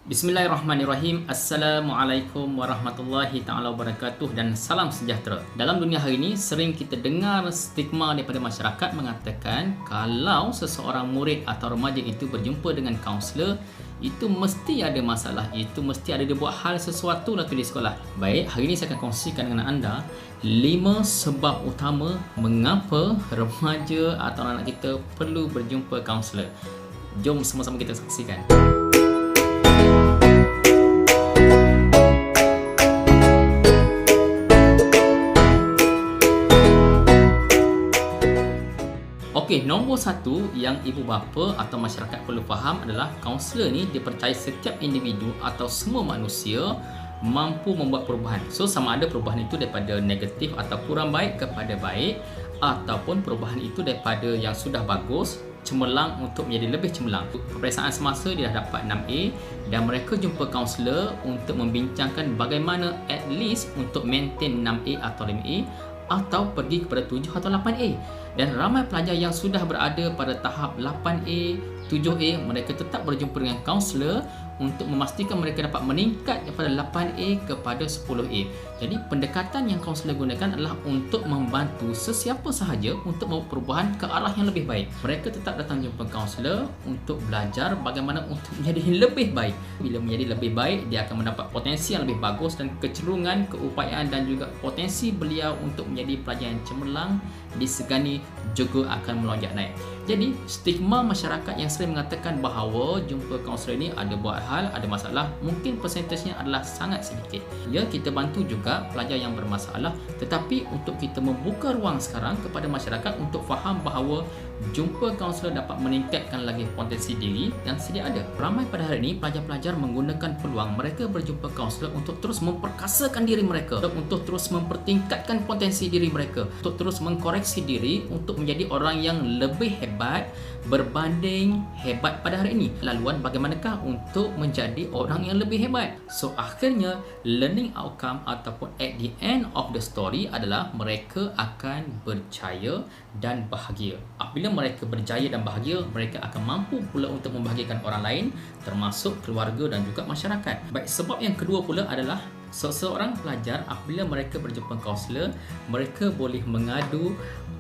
Bismillahirrahmanirrahim. Assalamualaikum warahmatullahi ta'ala wabarakatuh dan salam sejahtera. Dalam dunia hari ini sering kita dengar stigma daripada masyarakat mengatakan kalau seseorang murid atau remaja itu berjumpa dengan kaunselor, itu mesti ada masalah, itu mesti ada dia buat hal sesuatu lah tu di sekolah. Baik, hari ini saya akan kongsikan dengan anda 5 sebab utama mengapa remaja atau anak kita perlu berjumpa kaunselor. Jom sama-sama kita saksikan. Okey, nombor satu yang ibu bapa atau masyarakat perlu faham adalah kaunselor ni dipercayai setiap individu atau semua manusia mampu membuat perubahan. So sama ada perubahan itu daripada negatif atau kurang baik kepada baik, ataupun perubahan itu daripada yang sudah bagus cemerlang untuk menjadi lebih cemerlang. Peperiksaan semasa dia dah dapat 6A dan mereka jumpa kaunselor untuk membincangkan bagaimana at least untuk maintain 6A atau 5A atau pergi kepada 7 atau 8A. Dan ramai pelajar yang sudah berada pada tahap 8A, 7A, mereka tetap berjumpa dengan kaunselor untuk memastikan mereka dapat meningkat daripada 8A kepada 10A. Jadi pendekatan yang kaunselor gunakan adalah untuk membantu sesiapa sahaja untuk membuat perubahan ke arah yang lebih baik. Mereka tetap datang jumpa kaunselor untuk belajar bagaimana untuk menjadi lebih baik. Bila menjadi lebih baik, dia akan mendapat potensi yang lebih bagus dan kecenderungan, keupayaan dan juga potensi beliau untuk menjadi pelajar yang cemerlang disegani juga akan melonjak naik. Jadi stigma masyarakat yang sering mengatakan bahawa jumpa kaunselor ini ada buat hal, ada masalah, mungkin persentasenya adalah sangat sedikit. Ya, kita bantu juga pelajar yang bermasalah, tetapi untuk kita membuka ruang sekarang kepada masyarakat untuk faham bahawa jumpa kaunselor dapat meningkatkan lagi potensi diri dan sedia ada. Ramai pada hari ini pelajar-pelajar menggunakan peluang mereka berjumpa kaunselor untuk terus memperkasakan diri mereka, untuk terus mempertingkatkan potensi diri mereka, untuk terus mengkoreksi diri untuk menjadi orang yang lebih hebat berbanding hebat pada hari ini. Laluan bagaimanakah untuk menjadi orang yang lebih hebat? So akhirnya learning outcome ataupun at the end of the story adalah mereka akan berjaya dan bahagia. Apabila mereka berjaya dan bahagia, mereka akan mampu pula untuk membahagiakan orang lain termasuk keluarga dan juga masyarakat. Baik, sebab yang kedua pula adalah seseorang pelajar apabila mereka berjumpa kaunselor, mereka boleh mengadu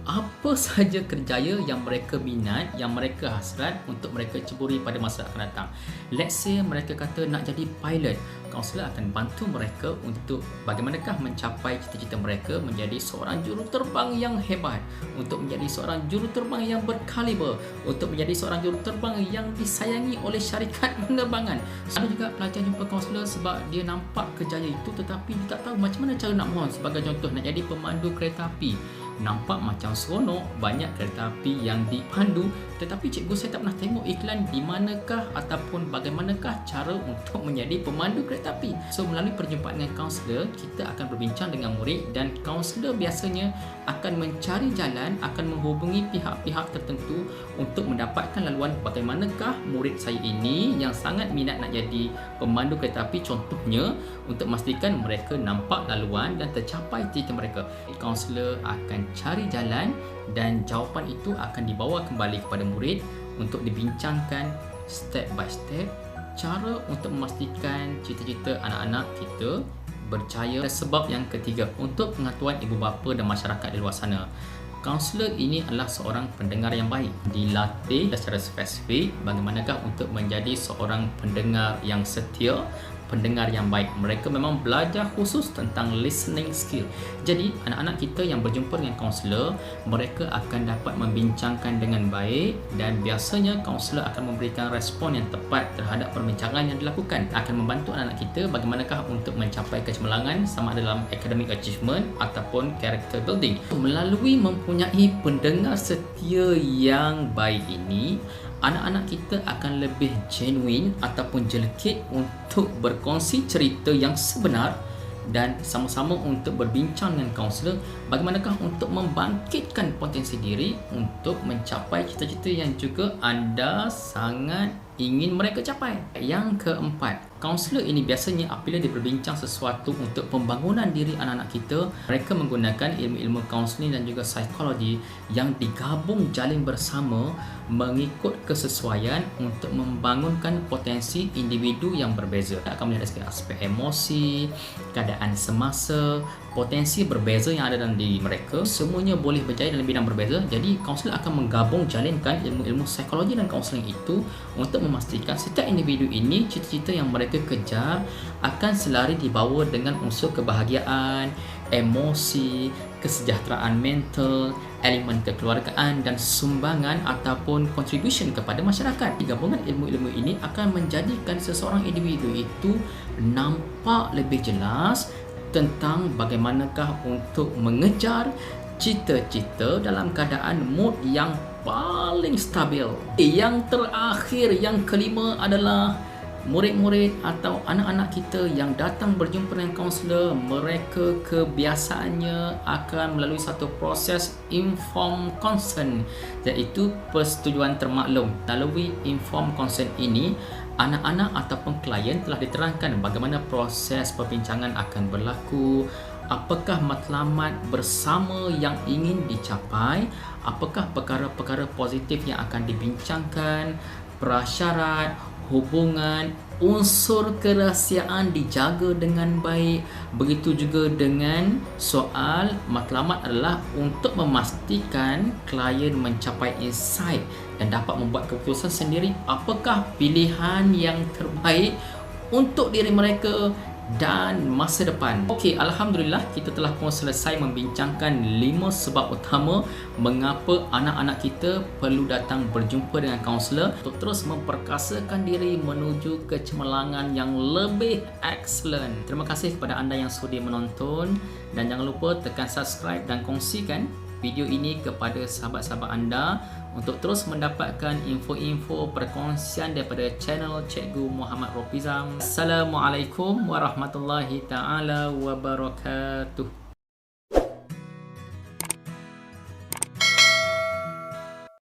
apa sahaja kerjaya yang mereka minat, yang mereka hasrat untuk mereka ceburi pada masa akan datang. Let's say mereka kata nak jadi pilot, kaunselor akan bantu mereka untuk bagaimanakah mencapai cita-cita mereka menjadi seorang juruterbang yang hebat, untuk menjadi seorang juruterbang yang berkaliber, untuk menjadi seorang juruterbang yang disayangi oleh syarikat penerbangan. Ada juga pelajar jumpa kaunselor sebab dia nampak kerjaya itu tetapi dia tak tahu macam mana cara nak mohon. Sebagai contoh, nak jadi pemandu kereta api, nampak macam seronok, banyak kereta api yang dipandu, tetapi cikgu saya tak pernah tengok iklan di manakah ataupun bagaimanakah cara untuk menjadi pemandu kereta api. So melalui perjumpaan dengan kaunselor, kita akan berbincang dengan murid dan kaunselor biasanya akan mencari jalan, akan menghubungi pihak-pihak tertentu untuk mendapatkan laluan bagaimanakah murid saya ini yang sangat minat nak jadi pemandu kereta api contohnya, untuk memastikan mereka nampak laluan dan tercapai cita mereka. Kaunselor akan cari jalan dan jawapan itu akan dibawa kembali kepada murid untuk dibincangkan step by step cara untuk memastikan cita-cita anak-anak kita berjaya. Sebab yang ketiga, untuk pengetahuan ibu bapa dan masyarakat di luar sana, kaunselor ini adalah seorang pendengar yang baik, dilatih secara spesifik bagaimanakah untuk menjadi seorang pendengar yang setia, pendengar yang baik. Mereka memang belajar khusus tentang listening skill. Jadi anak-anak kita yang berjumpa dengan kaunselor, mereka akan dapat membincangkan dengan baik dan biasanya kaunselor akan memberikan respon yang tepat terhadap perbincangan yang dilakukan, akan membantu anak-anak kita bagaimanakah untuk mencapai kecemerlangan sama ada dalam academic achievement ataupun character building. Melalui mempunyai pendengar setia yang baik ini, anak-anak kita akan lebih genuine ataupun jelekit untuk berkongsi cerita yang sebenar dan sama-sama untuk berbincang dengan kaunselor bagaimanakah untuk membangkitkan potensi diri untuk mencapai cita-cita yang juga anda sangat ingin mereka capai. Yang keempat, kaunselor ini biasanya apabila dia berbincang sesuatu untuk pembangunan diri anak-anak kita, mereka menggunakan ilmu-ilmu kaunseling dan juga psikologi yang digabung jalin bersama mengikut kesesuaian untuk membangunkan potensi individu yang berbeza. Akan melihat dari aspek emosi, keadaan semasa, potensi berbeza yang ada dalam diri mereka, semuanya boleh berjaya dalam bidang berbeza. Jadi kaunselor akan menggabung jalinkan ilmu-ilmu psikologi dan kaunseling itu untuk memastikan setiap individu ini cita-cita yang mereka kejar akan selari dibawa dengan unsur kebahagiaan, emosi, kesejahteraan mental, elemen kekeluargaan dan sumbangan ataupun contribution kepada masyarakat. Gabungan ilmu-ilmu ini akan menjadikan seseorang individu itu nampak lebih jelas tentang bagaimanakah untuk mengejar cita-cita dalam keadaan mood yang paling stabil. Yang terakhir, yang kelima adalah murid-murid atau anak-anak kita yang datang berjumpa dengan kaunselor, mereka kebiasaannya akan melalui satu proses informed consent, iaitu persetujuan termaklum. Melalui informed consent ini, anak-anak ataupun klien telah diterangkan bagaimana proses perbincangan akan berlaku, apakah matlamat bersama yang ingin dicapai, apakah perkara-perkara positif yang akan dibincangkan, prasyarat, hubungan, unsur kerahsiaan dijaga dengan baik. Begitu juga dengan soal matlamat adalah untuk memastikan klien mencapai insight dan dapat membuat keputusan sendiri apakah pilihan yang terbaik untuk diri mereka dan masa depan. Okey, alhamdulillah kita telah pun selesai membincangkan 5 sebab utama mengapa anak-anak kita perlu datang berjumpa dengan kaunselor untuk terus memperkasakan diri menuju kecemerlangan yang lebih excellent. Terima kasih kepada anda yang sudi menonton dan jangan lupa tekan subscribe dan kongsikan video ini kepada sahabat-sahabat anda untuk terus mendapatkan info-info perkongsian daripada channel Cikgu Muhammad Rofizam. Assalamualaikum warahmatullahi taala wabarakatuh.